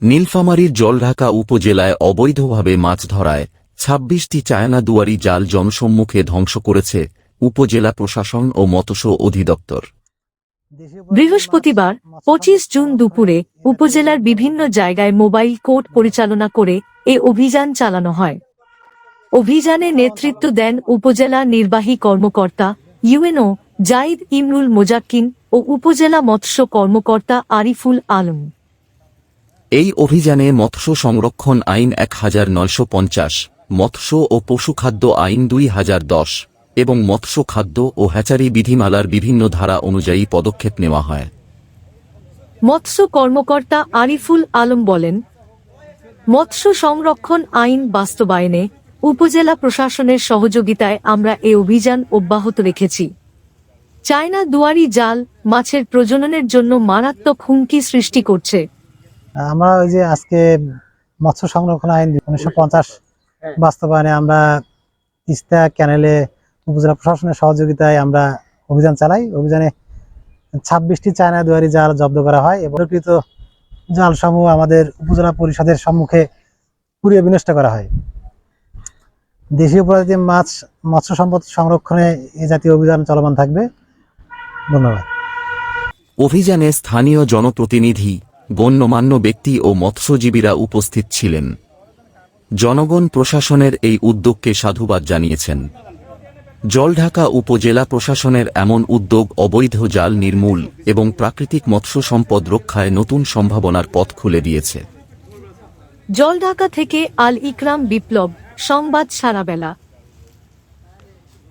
নীলফামারীর জলঢাকা উপজেলায় অবৈধভাবে মাছ ধরায় ২৬টি চায়না দুয়ারি জাল জনসম্মুখে ধ্বংস করেছে উপজেলা প্রশাসন ও মৎস্য অধিদপ্তর। বৃহস্পতিবার ২৫ জুন দুপুরে উপজেলার বিভিন্ন জায়গায় মোবাইল কোর্ট পরিচালনা করে এ অভিযান চালানো হয়। অভিযানে নেতৃত্ব দেন উপজেলা নির্বাহী কর্মকর্তা ইউএনও জাইদ ইমরুল মোজাক্কিন ও উপজেলা মৎস্য কর্মকর্তা আরিফুল আলম। এই অভিযানে মৎস্য সংরক্ষণ আইন ১৯৫০, মৎস্য ও পশুখাদ্য আইন ২০১০ এবং মৎস্য খাদ্য ও হ্যাচারি বিধিমালার বিভিন্ন ধারা অনুযায়ী পদক্ষেপ নেওয়া হয়। মৎস্য কর্মকর্তা আরিফুল আলম বলেন, মৎস্য সংরক্ষণ আইন বাস্তবায়নে উপজেলা প্রশাসনের সহযোগিতায় আমরা এ অভিযান অব্যাহত রেখেছি। চায়না দুয়ারি জাল মাছের প্রজননের জন্য মারাত্মক হুমকি সৃষ্টি করছে। আমরা ওই যে আজকে মৎস্য সংরক্ষণ আইন ১৯৫০ বাস্তবায়নে আমরা তিস্তা ক্যানেলে উপজেলা প্রশাসনের সহযোগিতায় আমরা অভিযান চালাই। অভিযানে ২৬টি চায়না দুয়ারি জাল জব্দ করা হয় এবং প্রকৃত জালসমূহ আমাদের উপজেলা পরিষদের সম্মুখে পুড়িয়ে বিনষ্ট করা হয়। দেশীয় প্রজাতির মাছ মৎস্য সম্পদ সংরক্ষণে এই জাতীয় অভিযান চলমান থাকবে। ধন্যবাদ। অভিযানে স্থানীয় জনপ্রতিনিধি, গণ্যমান্য ব্যক্তি ও মৎস্যজীবীরা উপস্থিত ছিলেন। জনগণ প্রশাসনের এই উদ্যোগকে সাধুবাদ জানিয়েছেন। জলঢাকা উপজেলা প্রশাসনের এমন উদ্যোগ অবৈধ জাল নির্মূল এবং প্রাকৃতিক মৎস্য সম্পদ রক্ষায় নতুন সম্ভাবনার পথ খুলে দিয়েছে। জলঢাকা থেকে আল ইকরাম বিপ্লব, সংবাদ সারাবেলা।